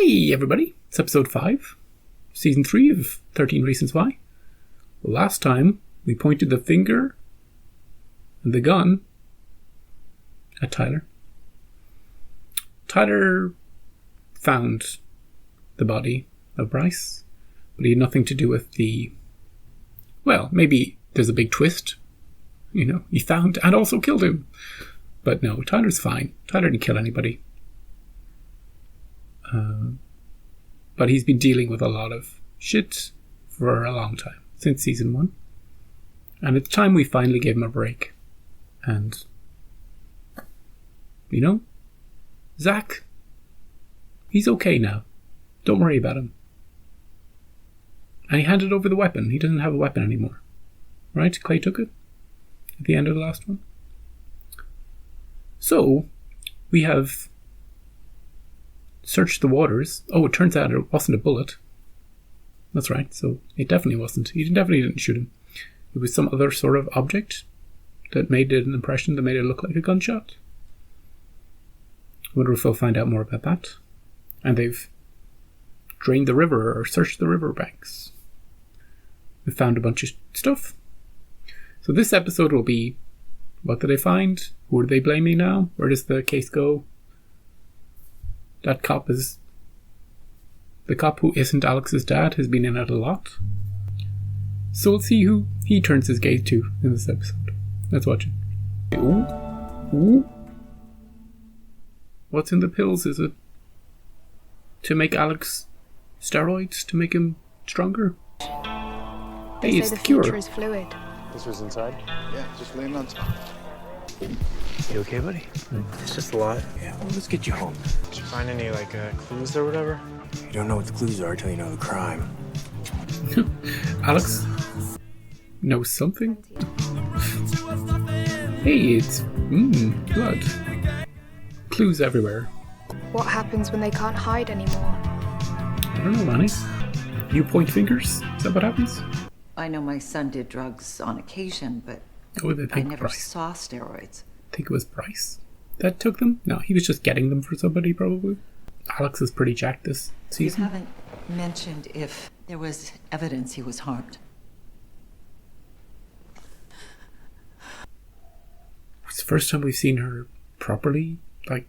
Hey everybody, it's episode 5, season 3 of 13 Reasons Why. Last time we pointed the finger and the gun at Tyler. Tyler found the body of Bryce, but he had nothing to do with the... Well, maybe there's a big twist. You know, he found and also killed him. But no, Tyler's fine. Tyler didn't kill anybody. But he's been dealing with a lot of shit for a long time, since season 1. And it's time we finally gave him a break. And, you know, Zach, he's okay now. Don't worry about him. And he handed over the weapon. He doesn't have a weapon anymore. Right? Clay took it at the end of the last one. So, we have searched the waters. Oh, it turns out it wasn't a bullet. That's right, so it definitely wasn't. He definitely didn't shoot him. It was some other sort of object that made it an impression, that made it look like a gunshot. I wonder if we'll find out more about that. And they've drained the river, or searched the river banks. We found a bunch of stuff. So this episode will be, what did they find? Who are they blaming now? Where does the case go? That cop is... The cop who isn't Alex's dad has been in it a lot. So we'll see who he turns his gaze to in this episode. Let's watch it. Ooh. Ooh. What's in the pills? Is it to make Alex steroids? To make him stronger? Hey, it's the cure. Future is fluid. This was inside? Yeah, just laying on top. You okay, buddy? It's just a lot. Yeah, well, let's get you home. Did you find any, clues or whatever? You don't know what the clues are until you know the crime. Alex knows something? Hey, it's... blood. Clues everywhere. What happens when they can't hide anymore? I don't know, Manny. You point fingers? Is that what happens? I know my son did drugs on occasion, but Oh, they I think never Bryce. saw steroids. I think it was Bryce that took them. No, he was just getting them for somebody, probably. Alex is pretty jacked this You season. haven't mentioned if there was evidence he was harmed. It's the first time we've seen her properly, kind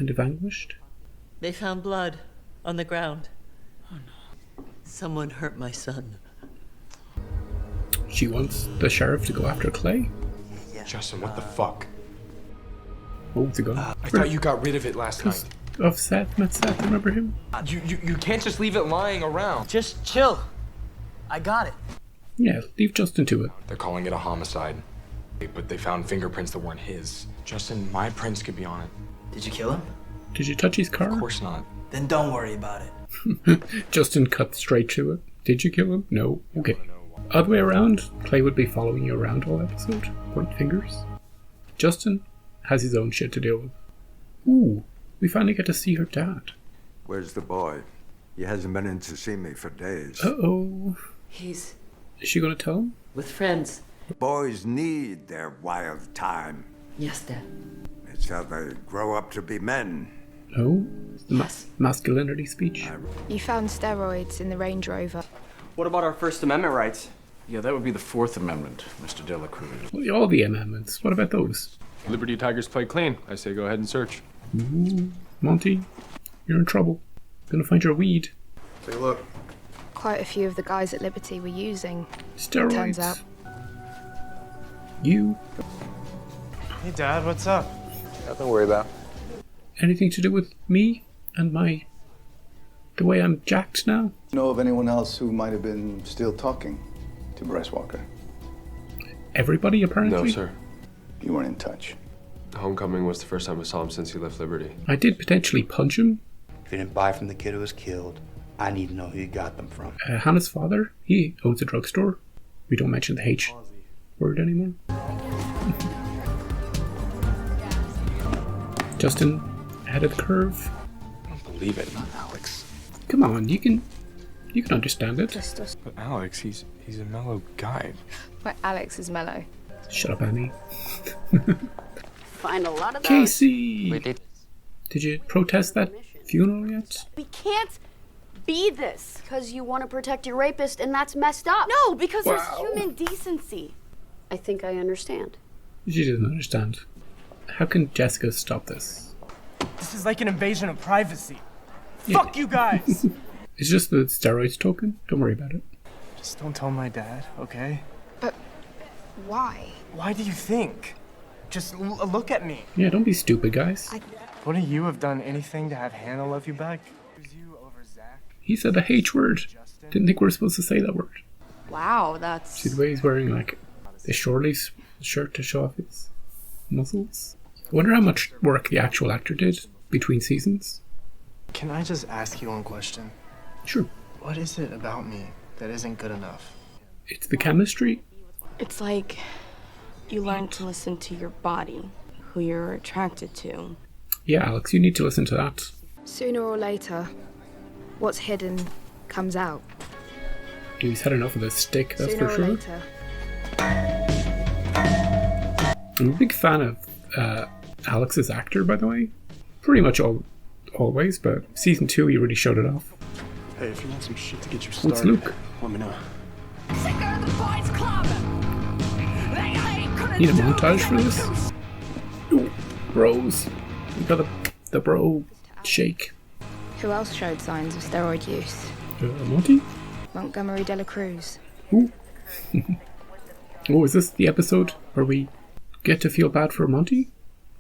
of anguished. They found blood on the ground. Oh no. Someone hurt my son. She wants the sheriff to go after Clay. Justin, what the fuck? Oh, it's a gun. I thought you got rid of it last night. Of Seth, met Seth, remember him? You can't just leave it lying around. Just chill. I got it. Yeah, leave Justin to it. They're calling it a homicide. But they found fingerprints that weren't his. Justin, my prints could be on it. Did you kill him? Did you touch his car? Of course not. Then don't worry about it. Justin cut straight to it. Did you kill him? No. Okay. Other way around, Clay would be following you around all episode. Point fingers. Justin has his own shit to deal with. Ooh, we finally get to see her dad. Where's the boy? He hasn't been in to see me for days. Uh-oh. He's Is she gonna tell him? with friends. Boys need their wild time. Yes, Dad. It's how they grow up to be men. No? It's the Yes. masculinity speech. You found steroids in the Range Rover. What about our First Amendment rights? Yeah, that would be the Fourth Amendment, Mr. De La Cruz. Well, all the amendments. What about those? Liberty Tigers play clean. I say go ahead and search. Ooh, Monty, you're in trouble. Gonna find your weed. Take a look. Quite a few of the guys at Liberty were using. Steroids. Turns out. You. Hey, Dad, what's up? Nothing to worry about. Anything to do with me and the way I'm jacked now? Know of anyone else who might have been still talking to Bryce Walker? Everybody, apparently? No, sir. You weren't in touch. Homecoming was the first time I saw him since he left Liberty. I did potentially punch him. If you didn't buy from the kid who was killed, I need to know who you got them from. Hannah's father, he owns a drugstore. We don't mention the H word anymore. Justin, ahead of the curve. I don't believe it. Not Alex. Come on, you can understand it. But Alex, he's a mellow guy. But Alex is mellow. Shut up, Annie. Find a lot of those. Casey! We did. Did you protest that funeral yet? We can't be this. Because you want to protect your rapist, and that's messed up. No, because there's human decency. I think I understand. She doesn't understand. How can Jessica stop this? This is like an invasion of privacy. Yeah. Fuck you guys! It's just the steroids token. Don't worry about it. Just don't tell my dad, okay? But why? Why do you think? Just look at me. Yeah, don't be stupid, guys. Wouldn't you have done anything to have Hannah love you back? He said the H word. Didn't think we were supposed to say that word. Wow, that's... See the way he's wearing like the shorty shirt to show off his muscles? I wonder how much work the actual actor did between seasons. Can I just ask you one question? Sure. What is it about me that isn't good enough? It's the chemistry. It's like you learn to listen to your body, who you're attracted to. Yeah, Alex, you need to listen to that. Sooner or later, what's hidden comes out. He's had enough of this stick, that's Sooner for or sure. later. I'm a big fan of Alex's actor, by the way. Pretty much always, but season 2 he really showed it off. Hey, if you want some shit to get you started, What's Luke? let me know. Need a montage for this? Ooh, bros. We got the bro shake. Who else showed signs of steroid use? Monty? Montgomery de la Cruz. Ooh. Oh, is this the episode where we get to feel bad for Monty?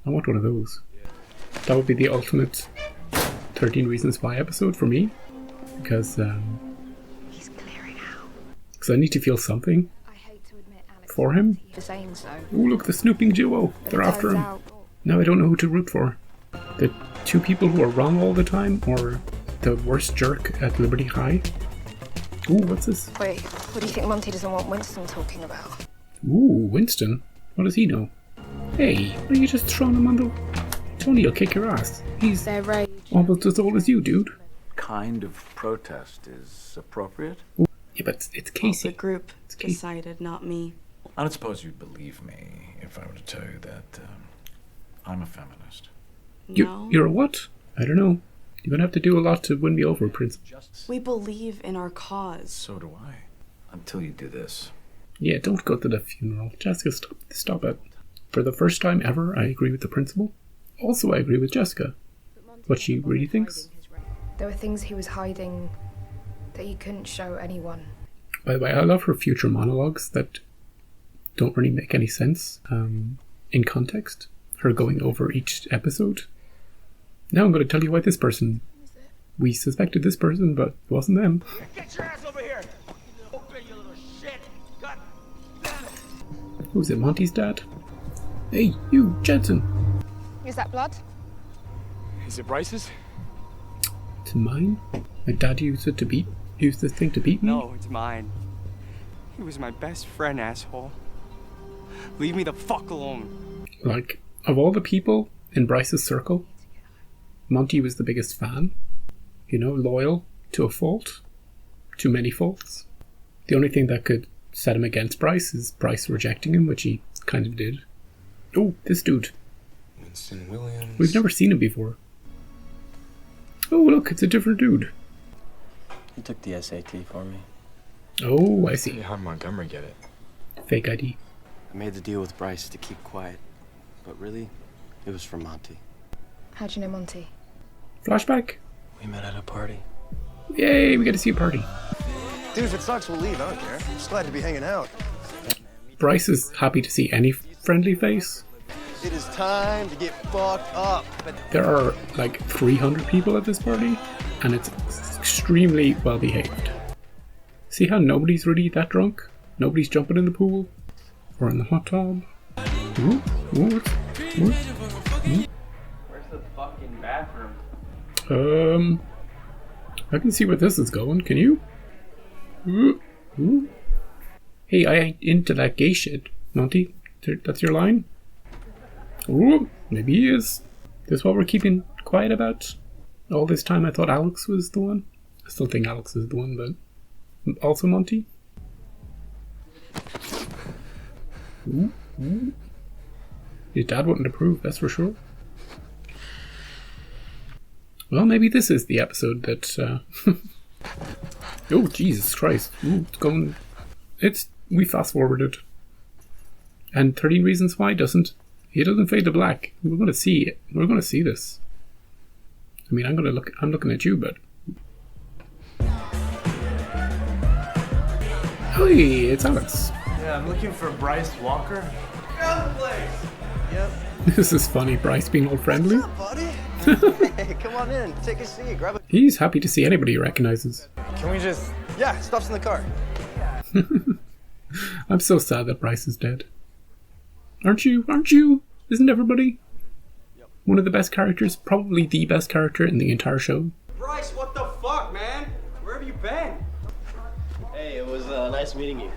I want one of those. That would be the ultimate 13 Reasons Why episode for me. Because He's clearing out. Because I need to feel something for him. Saying so. Oh, look, the snooping duo. They're after him. Now I don't know who to root for. The two people who are wrong all the time, or the worst jerk at Liberty High. Ooh, what's this? Wait, what do you think Monty doesn't want Winston talking about? Ooh, Winston? What does he know? Hey, why are you just throwing him on the... Tony will kick your ass. He's Their rage. almost as old as you, dude. Kind of protest is appropriate. Ooh, yeah, but it's Casey. The group decided, not me. I don't suppose you'd believe me if I were to tell you that I'm a feminist. No. You're a what? I don't know. You're gonna have to do a lot to win me over, Prince. We believe in our cause. So do I. Until you do this. Yeah, don't go to the funeral. Jessica, stop it. For the first time ever, I agree with the principal. Also, I agree with Jessica. What she really thinks. There were things he was hiding that he couldn't show anyone. By the way, I love her future monologues that don't really make any sense in context. Her going over each episode. Now I'm going to tell you why this person... We suspected this person, but it wasn't them. Get your ass over here! Open, you little shit! God damn it! Who's it, Monty's dad? Hey, you, Jensen! Is that blood? Is it Bryce's? It's mine? My dad used this thing to beat me? No, it's mine. He was my best friend, asshole. Leave me the fuck alone. Like, of all the people in Bryce's circle, Monty was the biggest fan. You know, loyal to a fault. Too many faults. The only thing that could set him against Bryce is Bryce rejecting him, which he kind of did. Oh, this dude. Winston Williams. We've never seen him before. Oh, look, it's a different dude. He took the SAT for me. Oh, I see. How'd Montgomery get it? Fake ID. I made the deal with Bryce to keep quiet. But really, it was for Monty. How'd you know Monty? Flashback? We met at a party. Yay, we get to see a party. Dude, if it sucks, we'll leave. I don't care. I'm just glad to be hanging out. Bryce is happy to see any friendly face. It is time to get fucked up. There are like 300 people at this party, and it's extremely well behaved. See how nobody's really that drunk? Nobody's jumping in the pool or in the hot tub. Ooh, ooh, ooh. Where's the fucking bathroom? I can see where this is going. Can you? Ooh, ooh. Hey, I ain't into that gay shit, Monty. That's your line? Ooh, maybe he is. This what we're keeping quiet about? All this time I thought Alex was the one. I still think Alex is the one, but also Monty. Ooh, ooh. His dad wouldn't approve, that's for sure. Well, maybe this is the episode that... Oh, Jesus Christ. Ooh, we fast-forwarded. And 13 Reasons Why doesn't. It doesn't fade to black. We're going to see it. We're going to see this. I mean, I'm looking at you, but... Hey, it's Alex. Yeah, I'm looking for Bryce Walker. Found the place! Yep. This is funny, Bryce being all friendly. What's up, buddy? Hey, come on in. Take a seat. Grab a... He's happy to see anybody he recognizes. Can we just... Yeah, stuff's in the car. I'm so sad that Bryce is dead. Aren't you? Aren't you? Isn't everybody? Yep. One of the best characters, probably the best character in the entire show. Bryce, what the fuck, man? Where have you been? Hey, it was nice meeting you.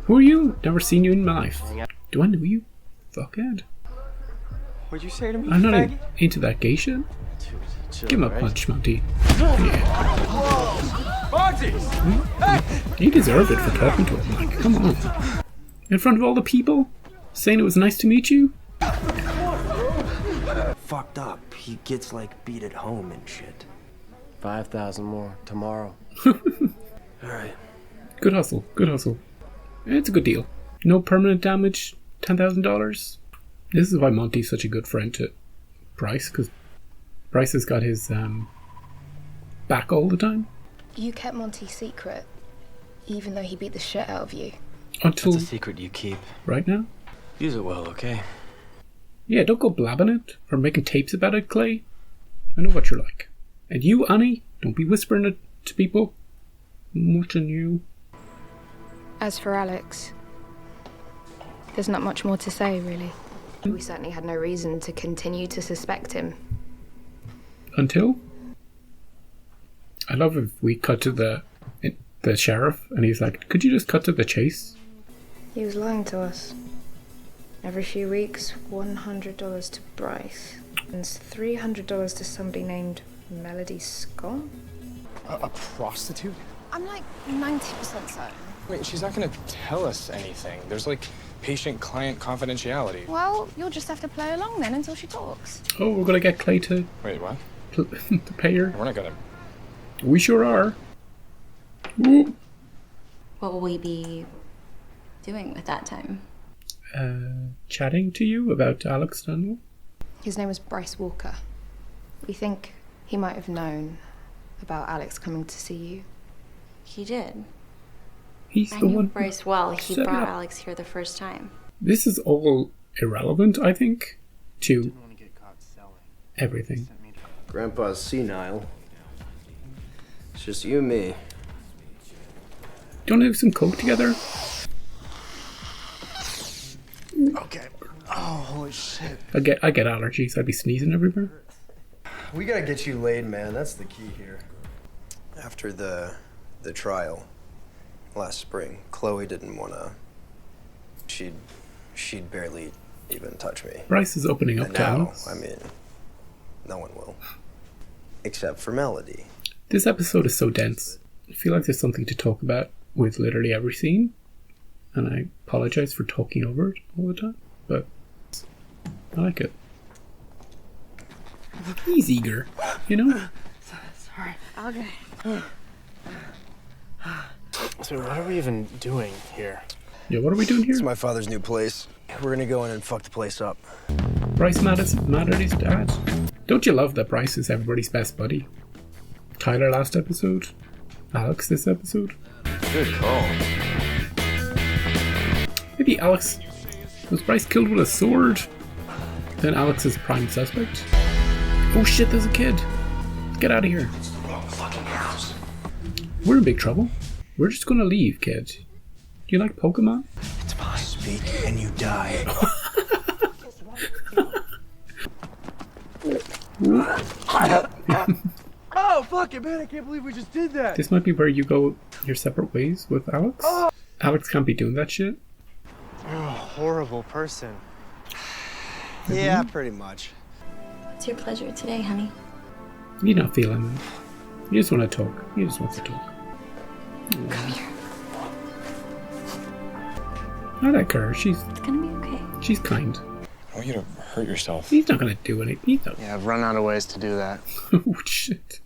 Who are you? Never seen you in my life. Do I know you? Fuckhead. What'd you say to me, I'm not faggot? into that gay shit. Chill, Give him a right? punch, Monty. Yeah. Monty! You deserve it for talking to him, like, come on. In front of all the people? Saying it was nice to meet you? Fucked up. He gets like beat at home and shit. 5,000 more tomorrow. Alright. Good hustle, good hustle. It's a good deal. No permanent damage, $10,000. This is why Monty's such a good friend to Bryce, because Bryce has got his back all the time. You kept Monty's secret, even though he beat the shit out of you. Until That's a secret you keep. right now? Use it well, okay? Yeah, don't go blabbing it, or making tapes about it, Clay. I know what you're like. And you, Annie, don't be whispering it to people. I'm watching you. As for Alex, there's not much more to say, really. We certainly had no reason to continue to suspect him. Until? I love if we cut to the sheriff, and he's like, could you just cut to the chase? He was lying to us. Every few weeks, $100 to Bryce, and $300 to somebody named Melody Scott. A prostitute? I'm like 90% certain. Wait, she's not gonna tell us anything. There's like patient-client confidentiality. Well, you'll just have to play along then until she talks. Oh, we're gonna get Clay to Wait, what? to pay her. We're not gonna... We sure are. Ooh. What will we be doing with that time? Chatting to you about Alex Stanwell. His name was Bryce Walker. We think he might have known about Alex coming to see you. He did. He's I the knew one. Bryce well. He set it brought up. Alex here the first time. This is all irrelevant, I think, to everything. Grandpa's senile. It's just you and me. Do you want to do some coke together? Okay. Oh, holy shit. I get allergies. I'd be sneezing everywhere. We gotta get you laid, man. That's the key here. After the trial last spring, Chloe didn't wanna. She'd barely even touch me. Bryce is opening up And to now, Alex. I mean, no one will. Except for Melody. This episode is so dense. I feel like there's something to talk about with literally every scene. And I apologize for talking over it all the time. But I like it. He's eager, you know? Sorry. Okay. So what are we even doing here? Yeah, what are we doing here? It's my father's new place. We're gonna go in and fuck the place up. Bryce mad at his dad. Don't you love that Bryce is everybody's best buddy? Tyler last episode. Alex this episode. Good call. Maybe Alex... Was Bryce killed with a sword? Then Alex is prime suspect? Oh shit, there's a kid. Get out of here. It's the wrong fucking house. We're in big trouble. We're just gonna leave, kid. Do you like Pokemon? It's mine. Speak and you die. Oh, fuck it, man. I can't believe we just did that. This might be where you go your separate ways with Alex. Alex can't be doing that shit. You're a horrible person. Yeah, pretty much. What's your pleasure today, honey? You're not feeling it. You just want to talk. You just want to talk. Come here. I like her. She's It's gonna be okay. kind. I want you to hurt yourself. He's not going to do anything. Yeah, I've run out of ways to do that. Oh, shit.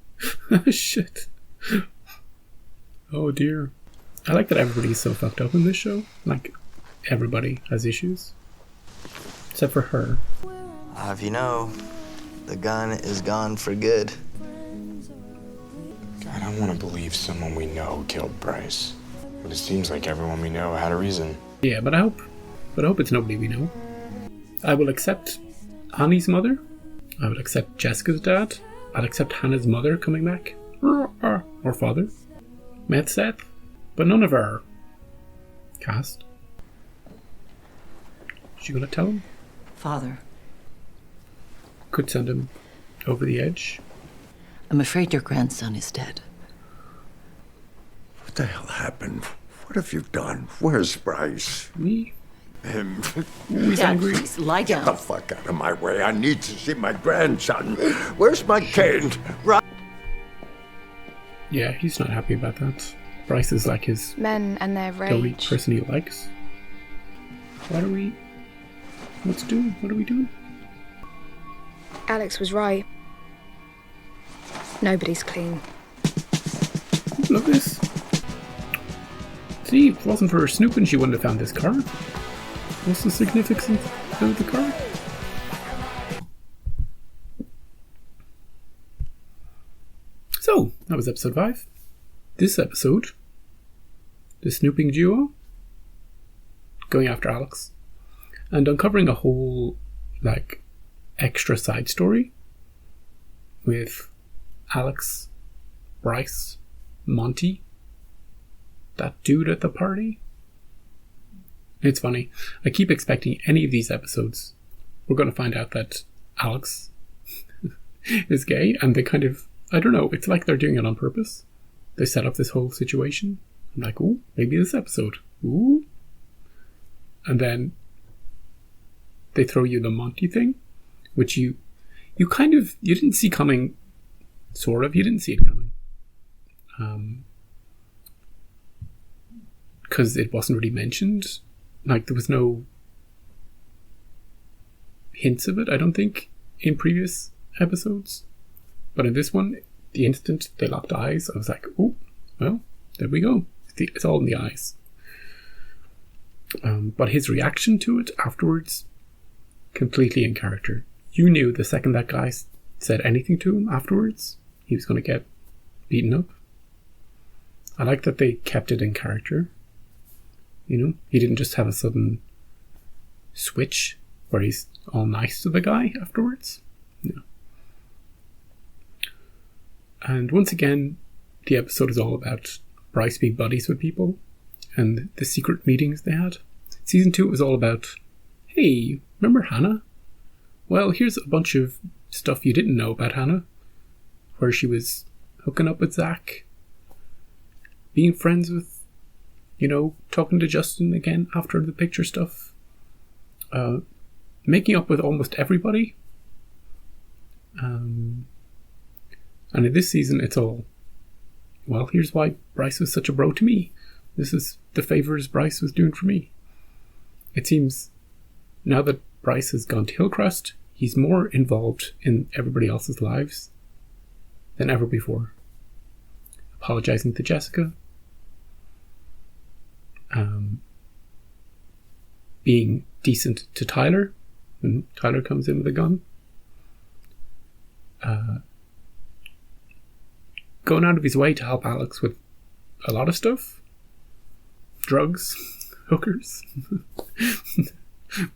Shit. Oh, dear. I like that everybody's so fucked up in this show. Like, everybody has issues. Except for her. If you know, the gun is gone for good. God, I want to believe someone we know killed Bryce. But it seems like everyone we know had a reason. Yeah, but I hope it's nobody we know. I will accept Annie's mother. I will accept Jessica's dad. I'll accept Hannah's mother coming back. Or father. Met Seth. But none of our cast. Is she gonna tell him? Father. Could send him over the edge. I'm afraid your grandson is dead. What the hell happened? What have you done? Where's Bryce? Me? Him. Dad, please, lie down. Get the fuck out of my way. I need to see my grandson. Where's my cane? Yeah, he's not happy about that. Bryce is like his Men and their the only rage. person he likes. What are we doing? Alex was right. Nobody's clean. Look at this. See, if it wasn't for her snooping, she wouldn't have found this car. What's the significance of the car? So, that was episode 5. This episode, the snooping duo, going after Alex, and uncovering a whole, extra side story with Alex, Bryce, Monty, that dude at the party. It's funny. I keep expecting any of these episodes, we're going to find out that Alex is gay, and they kind of, I don't know, it's like they're doing it on purpose. They set up this whole situation. I'm like, ooh, maybe this episode. Ooh. And then they throw you the Monty thing, which you didn't see coming, sort of. You didn't see it coming. Because it wasn't really mentioned. Like, there was no hints of it, I don't think, in previous episodes. But in this one, the instant they locked eyes, I was like, oh, well, there we go. It's all in the eyes. But his reaction to it afterwards, completely in character. You knew the second that guy said anything to him afterwards, he was going to get beaten up. I like that they kept it in character. You know, he didn't just have a sudden switch where he's all nice to the guy afterwards. No. And once again, the episode is all about Bryce being buddies with people and the secret meetings they had. Season 2 was all about, hey, remember Hannah? Well, here's a bunch of stuff you didn't know about Hannah, where she was hooking up with Zach, being friends with, talking to Justin again after the picture stuff, making up with almost everybody. And in this season, it's all, well, here's why Bryce was such a bro to me. This is the favors Bryce was doing for me. It seems now that Bryce has gone to Hillcrest, he's more involved in everybody else's lives than ever before. Apologizing to Jessica. Being decent to Tyler when Tyler comes in with a gun. Going out of his way to help Alex with a lot of stuff. Drugs, hookers,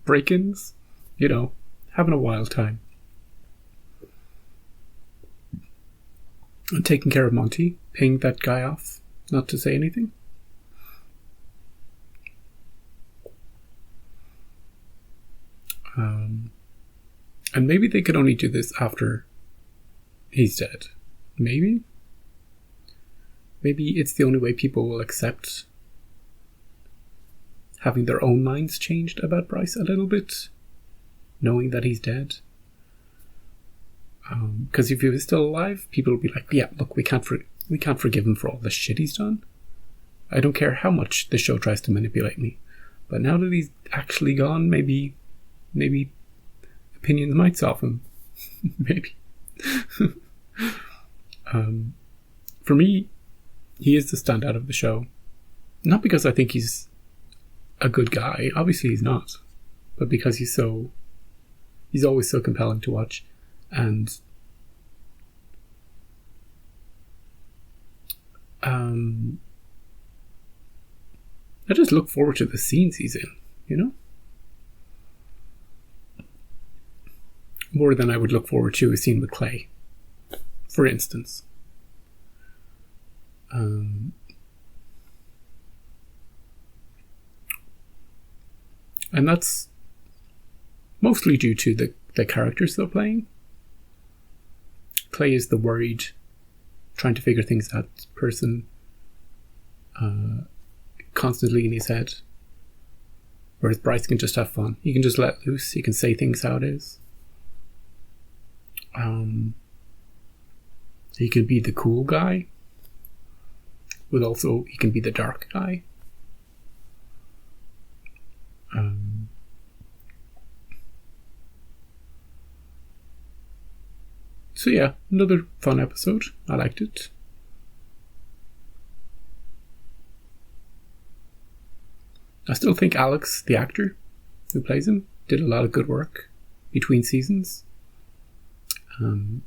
break-ins, having a wild time. And taking care of Monty, paying that guy off not to say anything. And maybe they could only do this after he's dead. Maybe it's the only way people will accept having their own minds changed about Bryce a little bit, knowing that he's dead. Because if he was still alive, people would be like, yeah, look, we can't forgive him for all the shit he's done. I don't care how much the show tries to manipulate me. But now that he's actually gone, maybe opinions might soften. Maybe. For me, he is the standout of the show. Not because I think he's a good guy. Obviously he's not. But because he's always so compelling to watch. And I just look forward to the scenes he's in, you know? More than I would look forward to a scene with Clay, for instance. And that's mostly due to the characters they're playing. Clay is the worried, trying to figure things out person, constantly in his head. Whereas Bryce can just have fun. He can just let loose. He can say things how it is. He can be the cool guy, but also he can be the dark guy. So yeah, another fun episode. I liked it. I still think Alex, the actor who plays him, did a lot of good work between seasons. And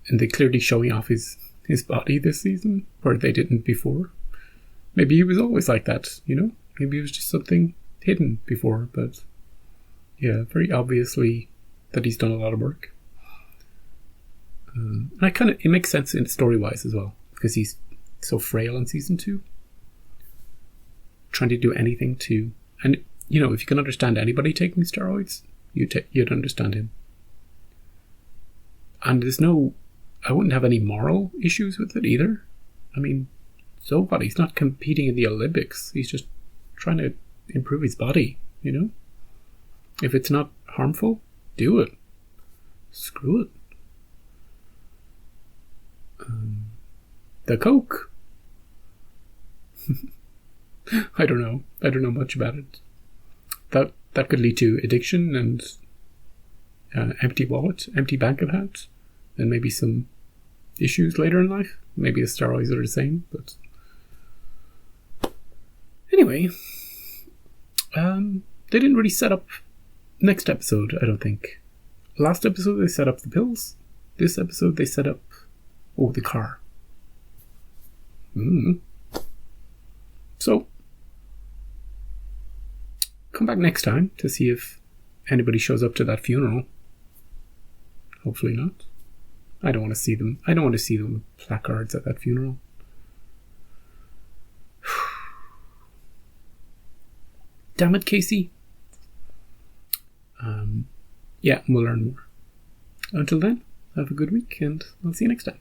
they're clearly showing off his body this season, where they didn't before. Maybe he was always like that, you know? Maybe it was just something hidden before, but yeah, very obviously that he's done a lot of work. And it makes sense in story-wise as well, because he's so frail in season 2. Trying to do anything to... And, you know, if you can understand anybody taking steroids, you'd understand him. And there's no... I wouldn't have any moral issues with it either. I mean, so what? He's not competing in the Olympics. He's just trying to improve his body, you know? If it's not harmful, do it. Screw it. The Coke. I don't know. I don't know much about it. That could lead to addiction and empty wallet, empty bank account, and maybe some issues later in life. Maybe the steroids are the same, but anyway, they didn't really set up next episode, I don't think. Last episode they set up the pills. This episode they set up the car. So come back next time to see if anybody shows up to that funeral. Hopefully not. I don't want to see them. I don't want to see them with placards at that funeral. Damn it, Casey. Yeah, we'll learn more. Until then, have a good week, and I'll see you next time.